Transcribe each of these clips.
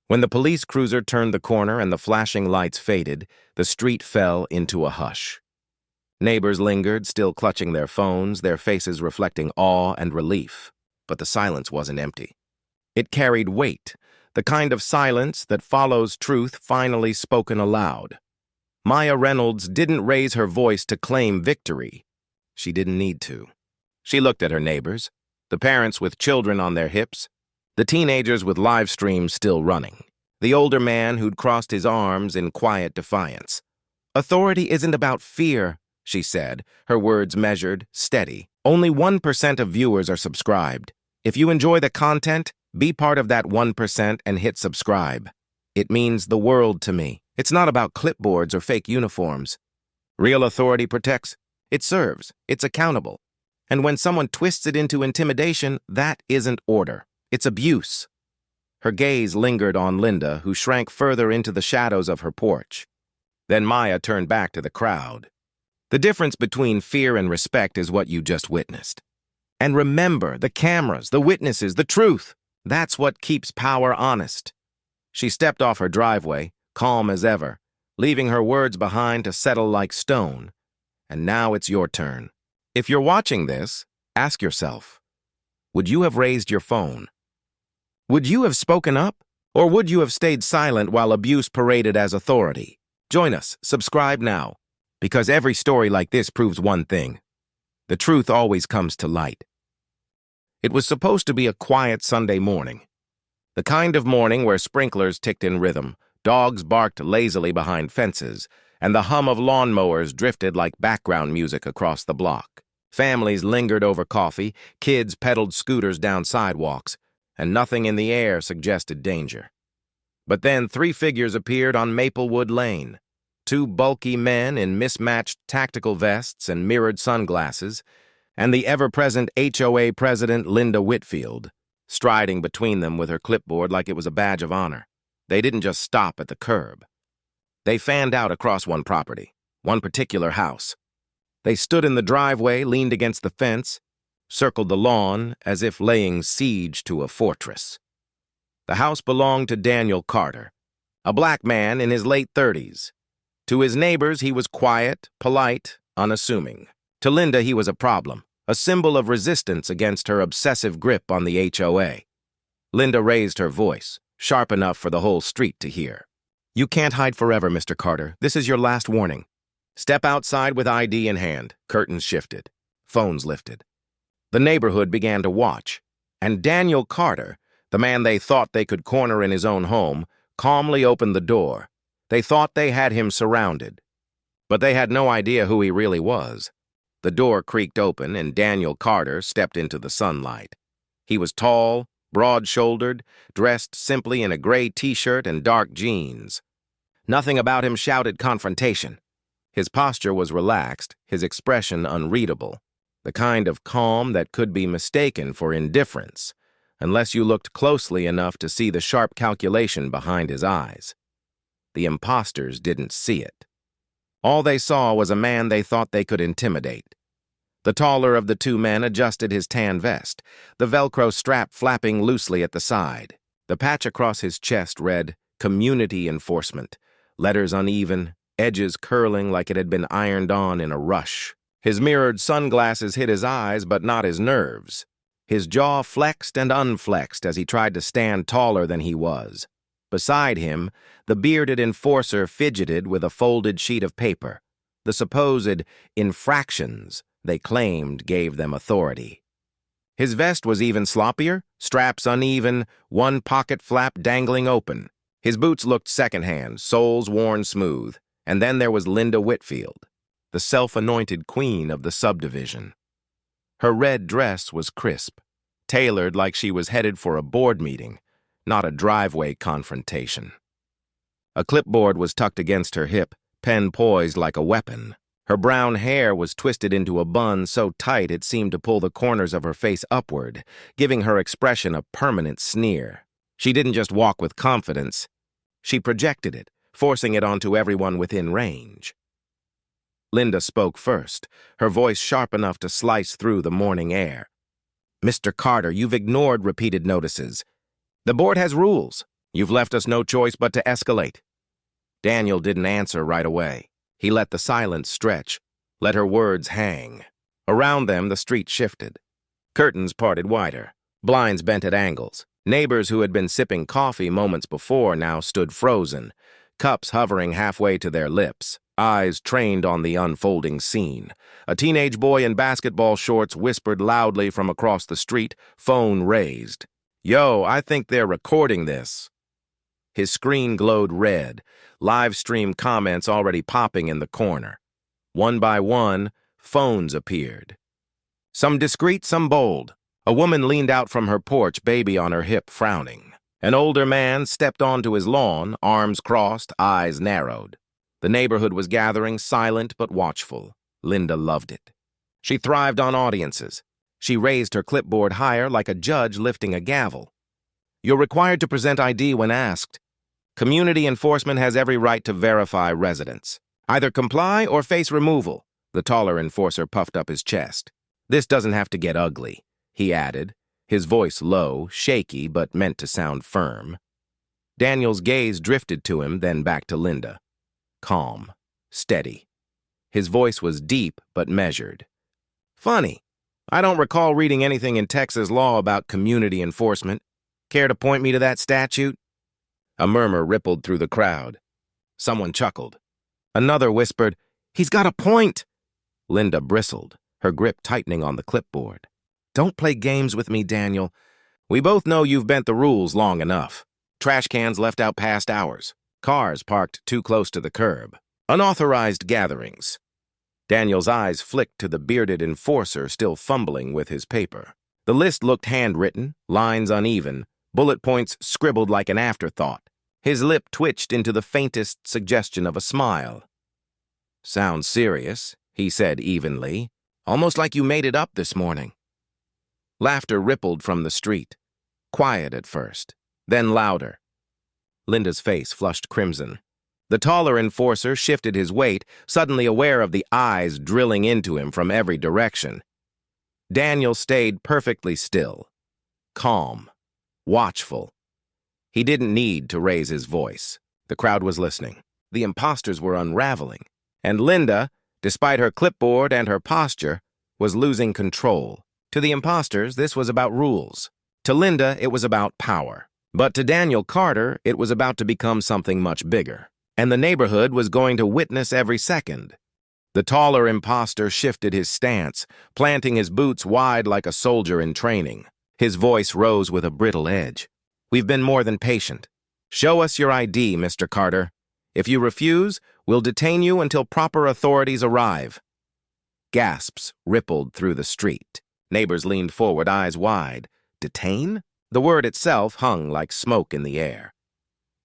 When the police cruiser turned the corner and the flashing lights faded, the street fell into a hush. Neighbors lingered, still clutching their phones, their faces reflecting awe and relief. But the silence wasn't empty. It carried weight, the kind of silence that follows truth finally spoken aloud. Maya Reynolds didn't raise her voice to claim victory. She didn't need to. She looked at her neighbors, the parents with children on their hips, the teenagers with live streams still running, the older man who'd crossed his arms in quiet defiance. Authority isn't about fear, she said, her words measured, steady. Only 1% of viewers are subscribed. If you enjoy the content, be part of that 1% and hit subscribe. It means the world to me. It's not about clipboards or fake uniforms. Real authority protects. It serves. It's accountable. And when someone twists it into intimidation, that isn't order. It's abuse. Her gaze lingered on Linda, who shrank further into the shadows of her porch. Then Maya turned back to the crowd. The difference between fear and respect is what you just witnessed. And remember, the cameras, the witnesses, the truth. That's what keeps power honest. She stepped off her driveway, calm as ever, leaving her words behind to settle like stone. And now it's your turn. If you're watching this, ask yourself, would you have raised your phone? Would you have spoken up? Or would you have stayed silent while abuse paraded as authority? Join us, subscribe now, because every story like this proves one thing. The truth always comes to light. It was supposed to be a quiet Sunday morning. The kind of morning where sprinklers ticked in rhythm, dogs barked lazily behind fences, and the hum of lawnmowers drifted like background music across the block. Families lingered over coffee, kids pedaled scooters down sidewalks, and nothing in the air suggested danger. But then 3 figures appeared on Maplewood Lane. 2 bulky men in mismatched tactical vests and mirrored sunglasses, and the ever-present HOA president Linda Whitfield, striding between them with her clipboard like it was a badge of honor. They didn't just stop at the curb. They fanned out across one property, one particular house. They stood in the driveway, leaned against the fence, circled the lawn as if laying siege to a fortress. The house belonged to Daniel Carter, a black man in his late 30s. To his neighbors, he was quiet, polite, unassuming. To Linda, he was a problem, a symbol of resistance against her obsessive grip on the HOA. Linda raised her voice, sharp enough for the whole street to hear. "You can't hide forever, Mr. Carter. This is your last warning. Step outside with ID in hand." Curtains shifted. Phones lifted. The neighborhood began to watch, and Daniel Carter, the man they thought they could corner in his own home, calmly opened the door. They thought they had him surrounded, but they had no idea who he really was. The door creaked open, and Daniel Carter stepped into the sunlight. He was tall, broad-shouldered, dressed simply in a gray t-shirt and dark jeans. Nothing about him shouted confrontation. His posture was relaxed, his expression unreadable, the kind of calm that could be mistaken for indifference, unless you looked closely enough to see the sharp calculation behind his eyes. The imposters didn't see it. All they saw was a man they thought they could intimidate. The taller of the 2 men adjusted his tan vest, the Velcro strap flapping loosely at the side. The patch across his chest read, "Community Enforcement," letters uneven, edges curling like it had been ironed on in a rush. His mirrored sunglasses hid his eyes, but not his nerves. His jaw flexed and unflexed as he tried to stand taller than he was. Beside him, the bearded enforcer fidgeted with a folded sheet of paper, the supposed infractions they claimed gave them authority. His vest was even sloppier, straps uneven, one pocket flap dangling open. His boots looked secondhand, soles worn smooth. And then there was Linda Whitfield, the self-anointed queen of the subdivision. Her red dress was crisp, tailored like she was headed for a board meeting, not a driveway confrontation. A clipboard was tucked against her hip, pen poised like a weapon. Her brown hair was twisted into a bun so tight it seemed to pull the corners of her face upward, giving her expression a permanent sneer. She didn't just walk with confidence, she projected it, forcing it onto everyone within range. Linda spoke first, her voice sharp enough to slice through the morning air. "Mr. Carter, you've ignored repeated notices. The board has rules. You've left us no choice but to escalate. Daniel didn't answer right away. He let the silence stretch, let her words hang. Around them, the street shifted. Curtains parted wider, blinds bent at angles. Neighbors who had been sipping coffee moments before now stood frozen, cups hovering halfway to their lips, eyes trained on the unfolding scene. A teenage boy in basketball shorts whispered loudly from across the street, phone raised. "Yo, I think they're recording this." His screen glowed red, live stream comments already popping in the corner. One by one, phones appeared. Some discreet, some bold. A woman leaned out from her porch, baby on her hip, frowning. An older man stepped onto his lawn, arms crossed, eyes narrowed. The neighborhood was gathering, silent but watchful. Linda loved it. She thrived on audiences. She raised her clipboard higher like a judge lifting a gavel. "You're required to present ID when asked. Community enforcement has every right to verify residence. Either comply or face removal." The taller enforcer puffed up his chest. "This doesn't have to get ugly," he added, his voice low, shaky, but meant to sound firm. Daniel's gaze drifted to him, then back to Linda. Calm, steady. His voice was deep but measured. "Funny. I don't recall reading anything in Texas law about community enforcement. Care to point me to that statute?" A murmur rippled through the crowd. Someone chuckled. Another whispered, "He's got a point." Linda bristled, her grip tightening on the clipboard. "Don't play games with me, Daniel. We both know you've bent the rules long enough. Trash cans left out past hours. Cars parked too close to the curb. Unauthorized gatherings." Daniel's eyes flicked to the bearded enforcer still fumbling with his paper. The list looked handwritten, lines uneven, bullet points scribbled like an afterthought. His lip twitched into the faintest suggestion of a smile. "Sounds serious," he said evenly. "Almost like you made it up this morning." Laughter rippled from the street. Quiet at first, then louder. Linda's face flushed crimson. The taller enforcer shifted his weight, suddenly aware of the eyes drilling into him from every direction. Daniel stayed perfectly still, calm, watchful. He didn't need to raise his voice. The crowd was listening. The imposters were unraveling. And Linda, despite her clipboard and her posture, was losing control. To the imposters, this was about rules. To Linda, it was about power. But to Daniel Carter, it was about to become something much bigger. And the neighborhood was going to witness every second. The taller imposter shifted his stance, planting his boots wide like a soldier in training. His voice rose with a brittle edge. "We've been more than patient. Show us your ID, Mr. Carter. If you refuse, we'll detain you until proper authorities arrive." Gasps rippled through the street. Neighbors leaned forward, eyes wide. Detain? The word itself hung like smoke in the air.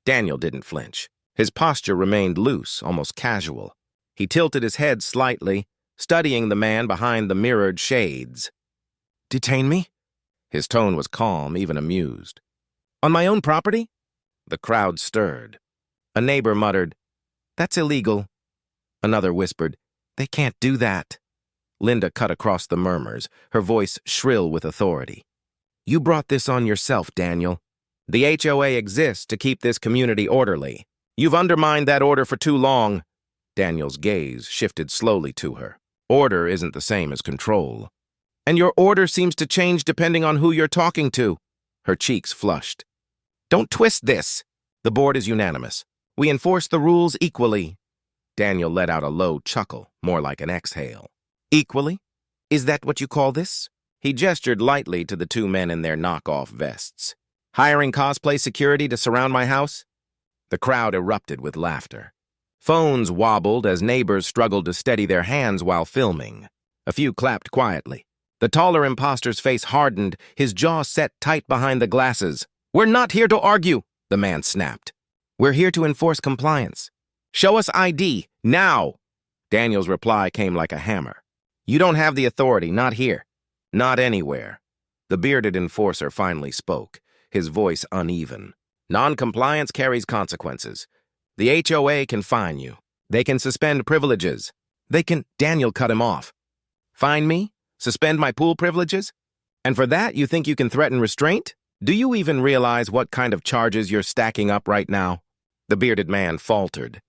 Daniel didn't flinch. His posture remained loose, almost casual. He tilted his head slightly, studying the man behind the mirrored shades. "Detain me?" His tone was calm, even amused. "On my own property?" The crowd stirred. A neighbor muttered, "That's illegal." Another whispered, "They can't do that." Linda cut across the murmurs, her voice shrill with authority. "You brought this on yourself, Daniel. The HOA exists to keep this community orderly. You've undermined that order for too long." Daniel's gaze shifted slowly to her. Order isn't the same as control. "And your order seems to change depending on who you're talking to." Her cheeks flushed. "Don't twist this. The board is unanimous. We enforce the rules equally." Daniel let out a low chuckle, more like an exhale. "Equally? Is that what you call this?" He gestured lightly to the two men in their knockoff vests. "Hiring cosplay security to surround my house?" The crowd erupted with laughter. Phones wobbled as neighbors struggled to steady their hands while filming. A few clapped quietly. The taller imposter's face hardened, his jaw set tight behind the glasses. "We're not here to argue," the man snapped. "We're here to enforce compliance. Show us ID, now!" Daniel's reply came like a hammer. "You don't have the authority, not here. Not anywhere." The bearded enforcer finally spoke, his voice uneven. "Non-compliance carries consequences. The HOA can fine you. They can suspend privileges. They can—" Daniel cut him off. "Fine me? Suspend my pool privileges? And for that, you think you can threaten restraint?" Do you even realize what kind of charges you're stacking up right now? The bearded man faltered.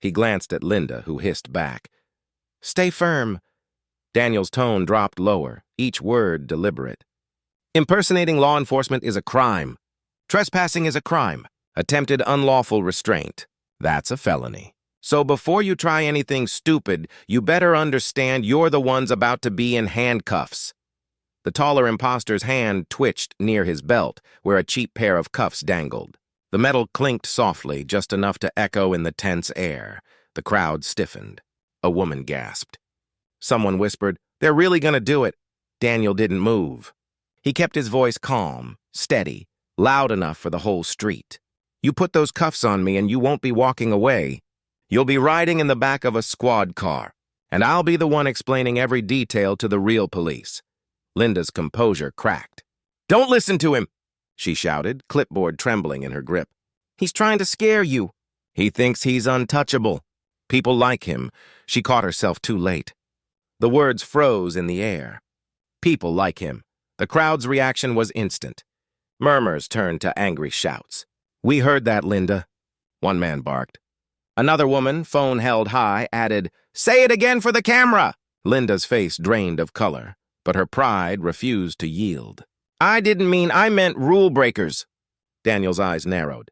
He glanced at Linda, who hissed back. Stay firm. Daniel's tone dropped lower, each word deliberate. Impersonating law enforcement is a crime. Trespassing is a crime. Attempted unlawful restraint. That's a felony. So before you try anything stupid, you better understand you're the ones about to be in handcuffs. The taller imposter's hand twitched near his belt, where a cheap pair of cuffs dangled. The metal clinked softly, just enough to echo in the tense air. The crowd stiffened. A woman gasped. Someone whispered, "They're really gonna do it." Daniel didn't move. He kept his voice calm, steady, loud enough for the whole street. You put those cuffs on me and you won't be walking away. You'll be riding in the back of a squad car, and I'll be the one explaining every detail to the real police. Linda's composure cracked. Don't listen to him, she shouted, clipboard trembling in her grip. He's trying to scare you. He thinks he's untouchable. People like him. She caught herself too late. The words froze in the air. People like him. The crowd's reaction was instant. Murmurs turned to angry shouts. We heard that, Linda, one man barked. Another woman, phone held high, added, Say it again for the camera! Linda's face drained of color, but her pride refused to yield. I meant rule breakers. Daniel's eyes narrowed.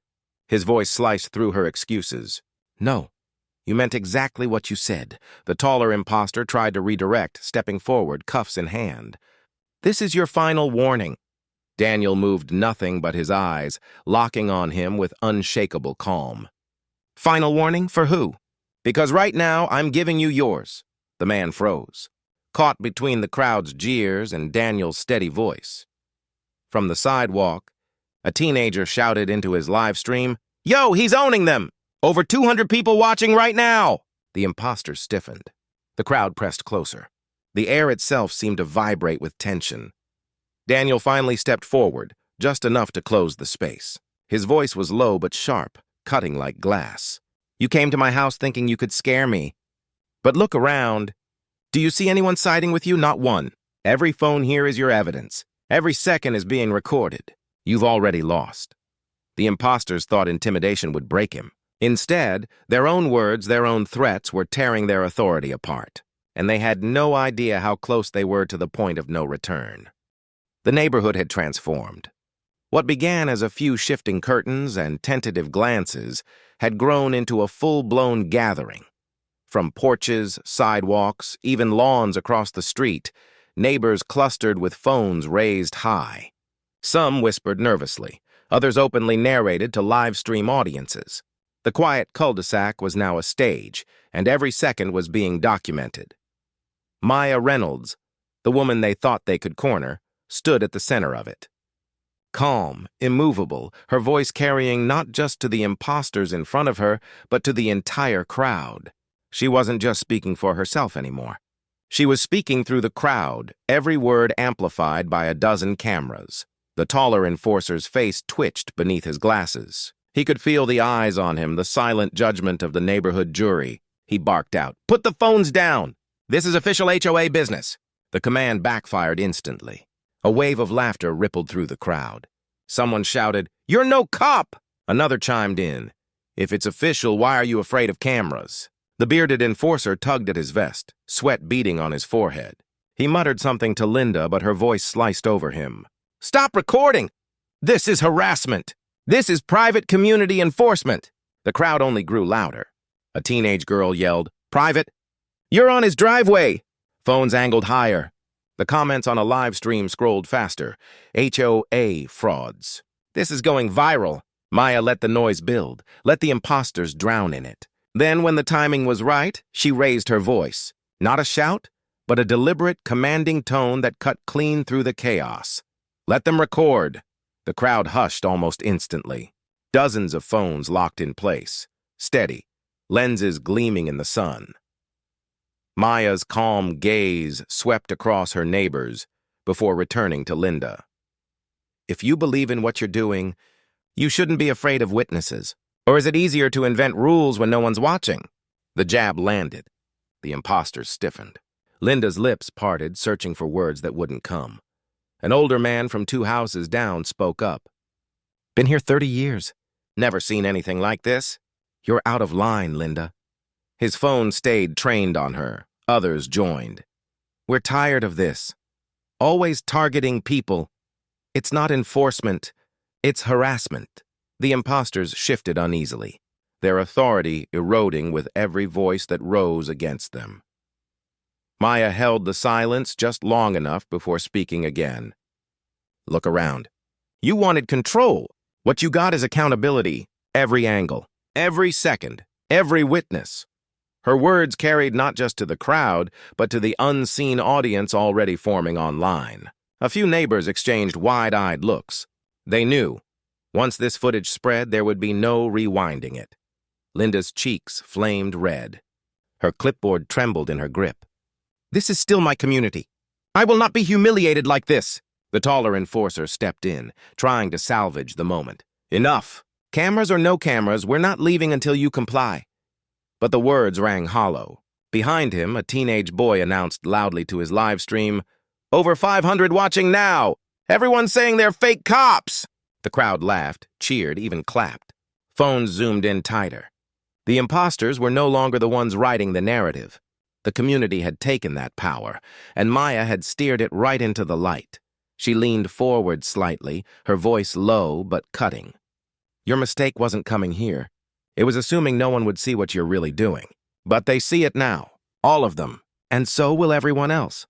His voice sliced through her excuses. No, you meant exactly what you said. The taller imposter tried to redirect, stepping forward, cuffs in hand. This is your final warning. Daniel moved nothing but his eyes, locking on him with unshakable calm. Final warning for who? Because right now I'm giving you yours. The man froze, caught between the crowd's jeers and Daniel's steady voice. From the sidewalk, a teenager shouted into his live stream, Yo, he's owning them! Over 200 people watching right now! The imposter stiffened. The crowd pressed closer. The air itself seemed to vibrate with tension. Daniel finally stepped forward, just enough to close the space. His voice was low but sharp, cutting like glass. You came to my house thinking you could scare me. But look around. Do you see anyone siding with you? Not one. Every phone here is your evidence. Every second is being recorded. You've already lost. The imposters thought intimidation would break him. Instead, their own words, their own threats were tearing their authority apart, and they had no idea how close they were to the point of no return. The neighborhood had transformed. What began as a few shifting curtains and tentative glances had grown into a full-blown gathering. From porches, sidewalks, even lawns across the street, neighbors clustered with phones raised high. Some whispered nervously, others openly narrated to live-stream audiences. The quiet cul-de-sac was now a stage, and every second was being documented. Maya Reynolds, the woman they thought they could corner, stood at the center of it. Calm, immovable, her voice carrying not just to the imposters in front of her, but to the entire crowd. She wasn't just speaking for herself anymore. She was speaking through the crowd, every word amplified by a dozen cameras. The taller enforcer's face twitched beneath his glasses. He could feel the eyes on him, the silent judgment of the neighborhood jury. He barked out, Put the phones down! This is official HOA business. The command backfired instantly. A wave of laughter rippled through the crowd. Someone shouted, You're no cop! Another chimed in, If it's official, why are you afraid of cameras? The bearded enforcer tugged at his vest, sweat beading on his forehead. He muttered something to Linda, but her voice sliced over him. Stop recording! This is harassment! This is private community enforcement! The crowd only grew louder. A teenage girl yelled, Private! You're on his driveway! Phones angled higher. The comments on a live stream scrolled faster. HOA frauds. This is going viral. Maya let the noise build, let the imposters drown in it. Then, when the timing was right, she raised her voice. Not a shout, but a deliberate, commanding tone that cut clean through the chaos. Let them record. The crowd hushed almost instantly. Dozens of phones locked in place, steady, lenses gleaming in the sun. Maya's calm gaze swept across her neighbors before returning to Linda. If you believe in what you're doing, you shouldn't be afraid of witnesses. Or is it easier to invent rules when no one's watching? The jab landed. The imposters stiffened. Linda's lips parted, searching for words that wouldn't come. An older man from 2 houses down spoke up. "Been here 30 years. Never seen anything like this. You're out of line, Linda." His phone stayed trained on her. Others joined. "We're tired of this. Always targeting people. It's not enforcement. It's harassment." The imposters shifted uneasily, their authority eroding with every voice that rose against them. Maya held the silence just long enough before speaking again. "Look around. You wanted control. What you got is accountability. Every angle, every second, every witness." Her words carried not just to the crowd, but to the unseen audience already forming online. A few neighbors exchanged wide-eyed looks. They knew, once this footage spread, there would be no rewinding it. Linda's cheeks flamed red. Her clipboard trembled in her grip. "This is still my community. I will not be humiliated like this." The taller enforcer stepped in, trying to salvage the moment. "Enough. Cameras or no cameras, we're not leaving until you comply." But the words rang hollow. Behind him, a teenage boy announced loudly to his live stream, "Over 500 watching now! Everyone's saying they're fake cops!" The crowd laughed, cheered, even clapped. Phones zoomed in tighter. The imposters were no longer the ones writing the narrative. The community had taken that power, and Maya had steered it right into the light. She leaned forward slightly, her voice low but cutting. "Your mistake wasn't coming here. It was assuming no one would see what you're really doing. But they see it now, all of them, and so will everyone else."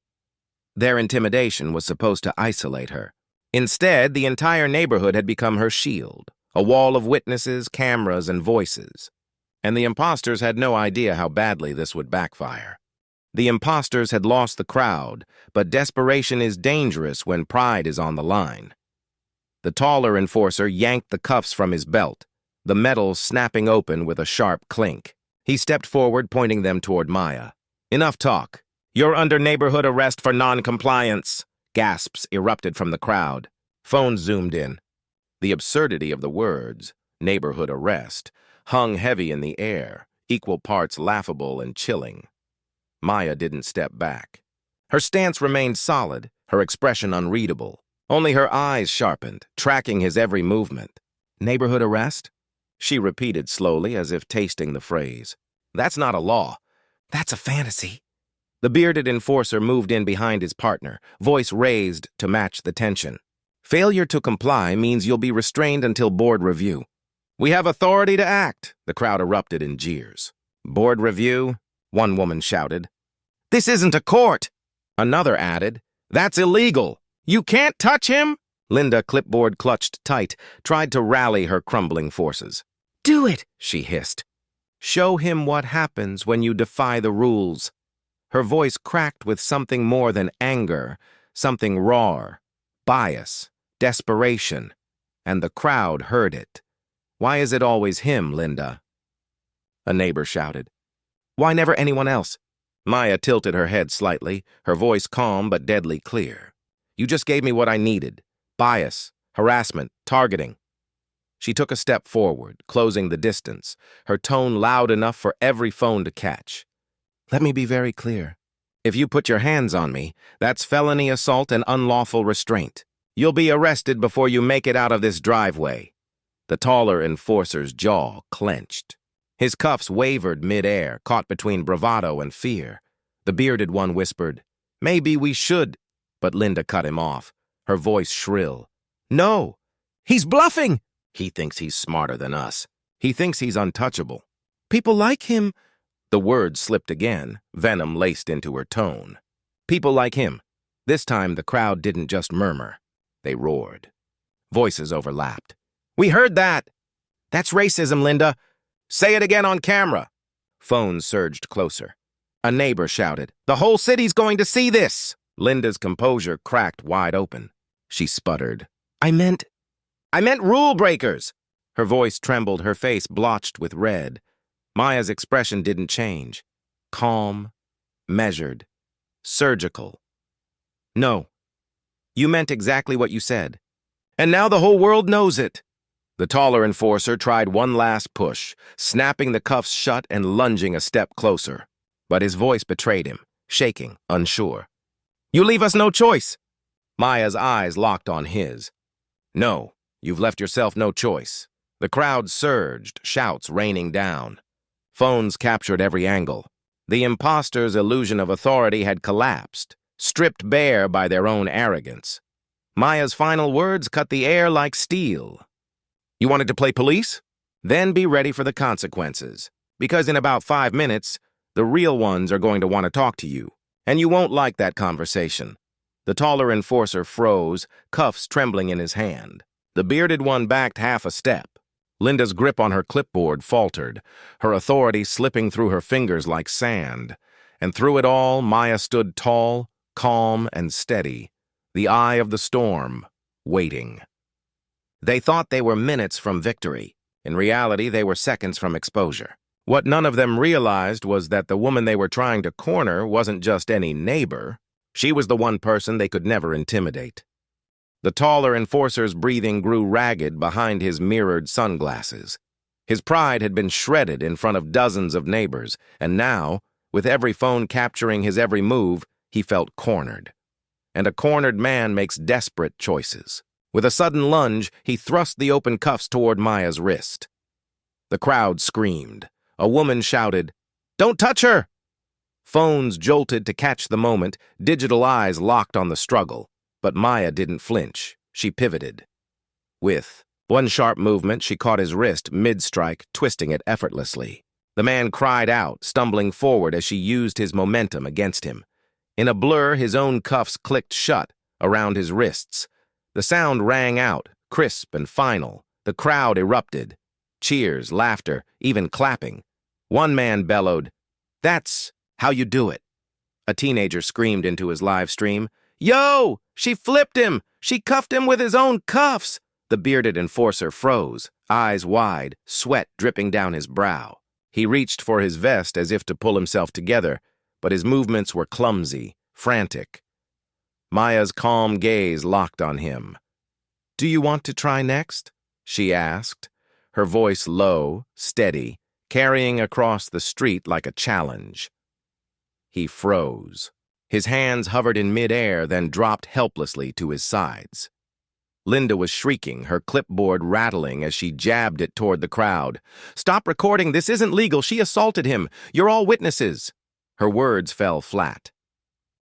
Their intimidation was supposed to isolate her. Instead, the entire neighborhood had become her shield, a wall of witnesses, cameras, and voices. And the imposters had no idea how badly this would backfire. The imposters had lost the crowd, but desperation is dangerous when pride is on the line. The taller enforcer yanked the cuffs from his belt, the metal snapping open with a sharp clink. He stepped forward, pointing them toward Maya. "Enough talk. You're under neighborhood arrest for non-compliance." Gasps erupted from the crowd. Phones zoomed in. The absurdity of the words, neighborhood arrest, hung heavy in the air, equal parts laughable and chilling. Maya didn't step back. Her stance remained solid, her expression unreadable. Only her eyes sharpened, tracking his every movement. "Neighborhood arrest?" She repeated slowly, as if tasting the phrase. "That's not a law. That's a fantasy." The bearded enforcer moved in behind his partner, voice raised to match the tension. "Failure to comply means you'll be restrained until board review." "We have authority to act," the crowd erupted in jeers. "Board review?" one woman shouted. "This isn't a court." Another added, "That's illegal. You can't touch him." Linda, clipboard clutched tight, tried to rally her crumbling forces. "Do it," she hissed. "Show him what happens when you defy the rules." Her voice cracked with something more than anger, something raw, bias, desperation, and the crowd heard it. "Why is it always him, Linda?" a neighbor shouted. "Why never anyone else?" Maya tilted her head slightly, her voice calm but deadly clear. "You just gave me what I needed. Bias, harassment, targeting." She took a step forward, closing the distance, her tone loud enough for every phone to catch. "Let me be very clear. If you put your hands on me, that's felony assault and unlawful restraint. You'll be arrested before you make it out of this driveway." The taller enforcer's jaw clenched. His cuffs wavered mid-air, caught between bravado and fear. The bearded one whispered, "Maybe we should," but Linda cut him off, her voice shrill. "No! He's bluffing!" "He thinks he's smarter than us. He thinks he's untouchable. People like him." The word slipped again, venom laced into her tone. "People like him." This time the crowd didn't just murmur. They roared. Voices overlapped. "We heard that!" "That's racism, Linda. Say it again on camera." Phones surged closer. A neighbor shouted, "The whole city's going to see this!" Linda's composure cracked wide open. She sputtered, I meant rule breakers." Her voice trembled, her face blotched with red. Maya's expression didn't change. Calm, measured, surgical. "No, you meant exactly what you said. And now the whole world knows it." The taller enforcer tried one last push, snapping the cuffs shut and lunging a step closer. But his voice betrayed him, shaking, unsure. "You leave us no choice." Maya's eyes locked on his. No, you've left yourself no choice. The crowd surged, shouts raining down. Phones captured every angle. The imposter's illusion of authority had collapsed, stripped bare by their own arrogance. Maya's final words cut the air like steel. You wanted to play police? Then be ready for the consequences. Because in about 5 minutes, the real ones are going to want to talk to you. And you won't like that conversation. The taller enforcer froze, cuffs trembling in his hand. The bearded one backed half a step. Linda's grip on her clipboard faltered, her authority slipping through her fingers like sand. And through it all, Maya stood tall, calm, and steady, the eye of the storm, waiting. They thought they were minutes from victory. In reality, they were seconds from exposure. What none of them realized was that the woman they were trying to corner wasn't just any neighbor. She was the one person they could never intimidate. The taller enforcer's breathing grew ragged behind his mirrored sunglasses. His pride had been shredded in front of dozens of neighbors, and now, with every phone capturing his every move, he felt cornered. And a cornered man makes desperate choices. With a sudden lunge, he thrust the open cuffs toward Maya's wrist. The crowd screamed. A woman shouted, "Don't touch her!" Phones jolted to catch the moment, digital eyes locked on the struggle. But Maya didn't flinch. She pivoted. With one sharp movement, she caught his wrist mid-strike, twisting it effortlessly. The man cried out, stumbling forward as she used his momentum against him. In a blur, his own cuffs clicked shut around his wrists. The sound rang out, crisp and final. The crowd erupted. Cheers, laughter, even clapping. One man bellowed, "That's how you do it." A teenager screamed into his live stream, "Yo! She flipped him! She cuffed him with his own cuffs!" The bearded enforcer froze, eyes wide, sweat dripping down his brow. He reached for his vest as if to pull himself together, but his movements were clumsy, frantic. Maya's calm gaze locked on him. "Do you want to try next?" she asked, her voice low, steady, carrying across the street like a challenge. He froze. His hands hovered in midair, then dropped helplessly to his sides. Linda was shrieking, her clipboard rattling as she jabbed it toward the crowd. "Stop recording! This isn't legal! She assaulted him! You're all witnesses!" Her words fell flat.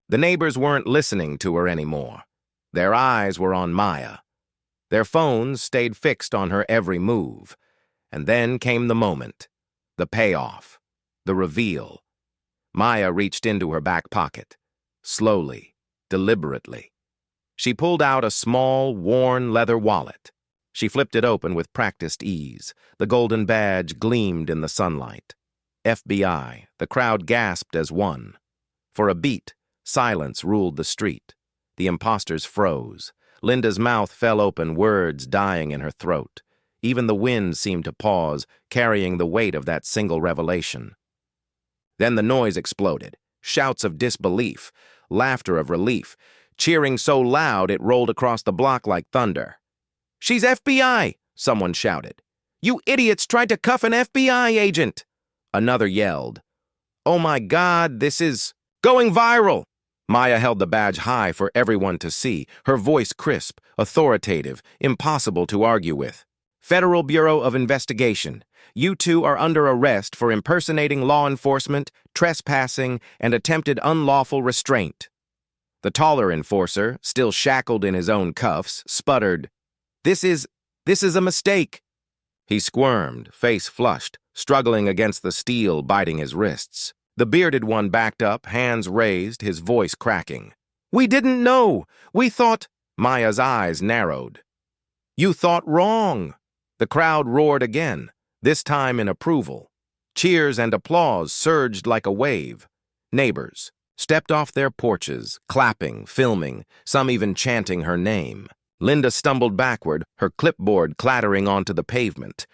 The neighbors weren't listening to her anymore. Their eyes were on Maya. Their phones stayed fixed on her every move. And then came the moment. The payoff. The reveal. Maya reached into her back pocket. Slowly, deliberately. She pulled out a small, worn leather wallet. She flipped it open with practiced ease. The golden badge gleamed in the sunlight. FBI. The crowd gasped as one. For a beat, silence ruled the street. The imposters froze. Linda's mouth fell open, words dying in her throat. Even the wind seemed to pause, carrying the weight of that single revelation. Then the noise exploded. Shouts of disbelief, laughter of relief, cheering so loud it rolled across the block like thunder. "She's FBI!" someone shouted. "You idiots tried to cuff an FBI agent!" Another yelled. "Oh my God, this is going viral!" Maya held the badge high for everyone to see, her voice crisp, authoritative, impossible to argue with. "Federal Bureau of Investigation. You two are under arrest for impersonating law enforcement, trespassing, and attempted unlawful restraint." The taller enforcer, still shackled in his own cuffs, sputtered, This is a mistake." He squirmed, face flushed, struggling against the steel biting his wrists. The bearded one backed up, hands raised, his voice cracking. "We didn't know. We thought—" Maya's eyes narrowed. "You thought wrong." The crowd roared again, this time in approval. Cheers and applause surged like a wave. Neighbors stepped off their porches, clapping, filming, some even chanting her name. Linda stumbled backward, her clipboard clattering onto the pavement.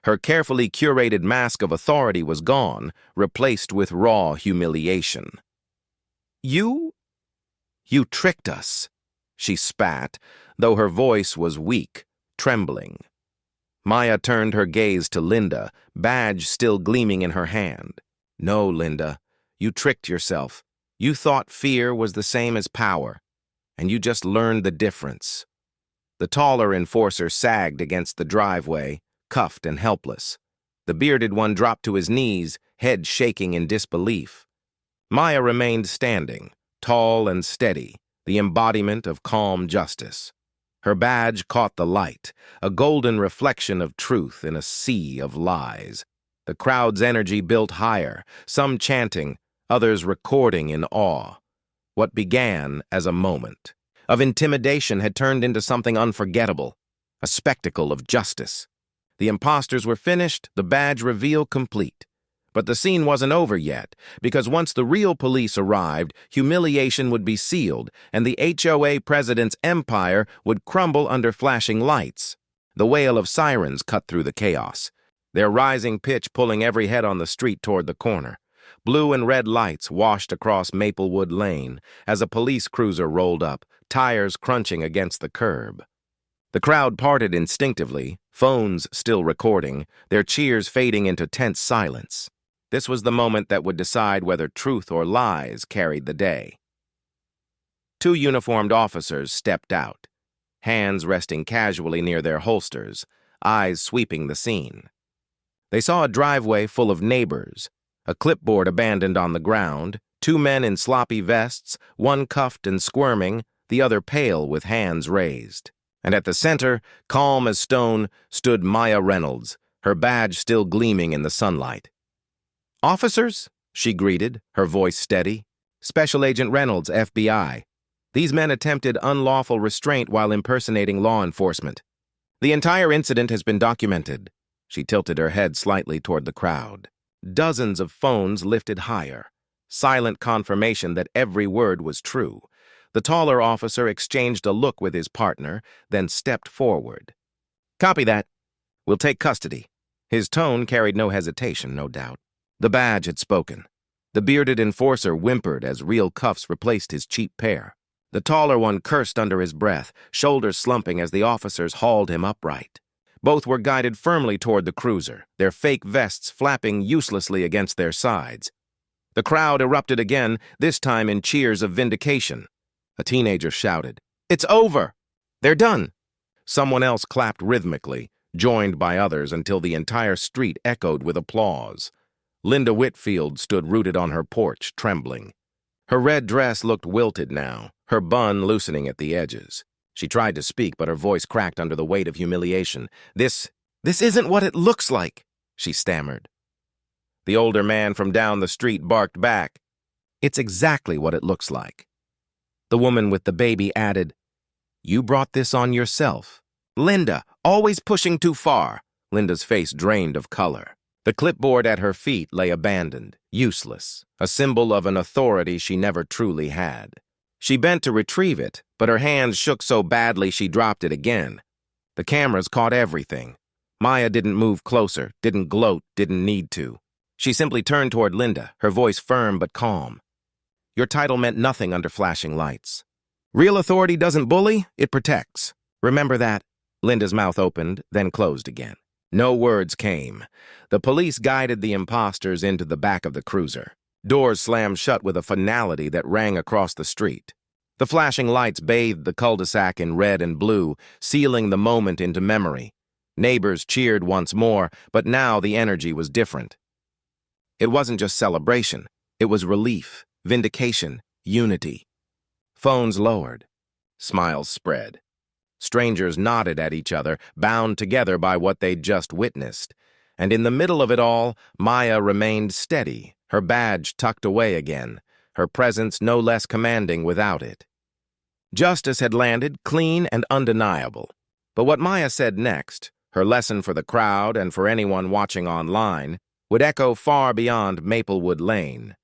Her carefully curated mask of authority was gone, replaced with raw humiliation. You tricked us," she spat, though her voice was weak, trembling. Maya turned her gaze to Linda, badge still gleaming in her hand. "No, Linda, you tricked yourself. You thought fear was the same as power. and you just learned the difference. The taller enforcer sagged against the driveway, cuffed and helpless. The bearded one dropped to his knees, head shaking in disbelief. Maya remained standing, tall and steady, the embodiment of calm justice. Her badge caught the light, a golden reflection of truth in a sea of lies. The crowd's energy built higher, some chanting, others recording in awe. What began as a moment of intimidation had turned into something unforgettable, a spectacle of justice. The imposters were finished, the badge reveal complete. But the scene wasn't over yet, because once the real police arrived, humiliation would be sealed, and the HOA president's empire would crumble under flashing lights. The wail of sirens cut through the chaos, their rising pitch pulling every head on the street toward the corner. Blue and red lights washed across Maplewood Lane as a police cruiser rolled up, tires crunching against the curb. The crowd parted instinctively, phones still recording, their cheers fading into tense silence. This was the moment that would decide whether truth or lies carried the day. Two uniformed officers stepped out, hands resting casually near their holsters, eyes sweeping the scene. They saw a driveway full of neighbors, a clipboard abandoned on the ground, two men in sloppy vests, one cuffed and squirming, the other pale with hands raised. And at the center, calm as stone, stood Maya Reynolds, her badge still gleaming in the sunlight. "Officers," she greeted, her voice steady. "Special Agent Reynolds, FBI. These men attempted unlawful restraint while impersonating law enforcement. The entire incident has been documented." She tilted her head slightly toward the crowd. Dozens of phones lifted higher, silent confirmation that every word was true. The taller officer exchanged a look with his partner, then stepped forward. "Copy that. We'll take custody." His tone carried no hesitation, no doubt. The badge had spoken. The bearded enforcer whimpered as real cuffs replaced his cheap pair. The taller one cursed under his breath, shoulders slumping as the officers hauled him upright. Both were guided firmly toward the cruiser, their fake vests flapping uselessly against their sides. The crowd erupted again, this time in cheers of vindication. A teenager shouted, "It's over! They're done!" Someone else clapped rhythmically, joined by others until the entire street echoed with applause. Linda Whitfield stood rooted on her porch, trembling. Her red dress looked wilted now, her bun loosening at the edges. She tried to speak, but her voice cracked under the weight of humiliation. This isn't what it looks like," she stammered. The older man from down the street barked back, "It's exactly what it looks like." The woman with the baby added, "You brought this on yourself." "Linda, always pushing too far." Linda's face drained of color. The clipboard at her feet lay abandoned, useless, a symbol of an authority she never truly had. She bent to retrieve it, but her hands shook so badly she dropped it again. The cameras caught everything. Maya didn't move closer, didn't gloat, didn't need to. She simply turned toward Linda, her voice firm but calm. "Your title meant nothing under flashing lights. Real authority doesn't bully, it protects. Remember that." Linda's mouth opened, then closed again. No words came. The police guided the imposters into the back of the cruiser. Doors slammed shut with a finality that rang across the street. The flashing lights bathed the cul-de-sac in red and blue, sealing the moment into memory. Neighbors cheered once more, but now the energy was different. It wasn't just celebration. It was relief, vindication, unity. Phones lowered. Smiles spread. Strangers nodded at each other, bound together by what they'd just witnessed. And in the middle of it all, Maya remained steady, her badge tucked away again, her presence no less commanding without it. Justice had landed, clean and undeniable. But what Maya said next, her lesson for the crowd and for anyone watching online, would echo far beyond Maplewood Lane.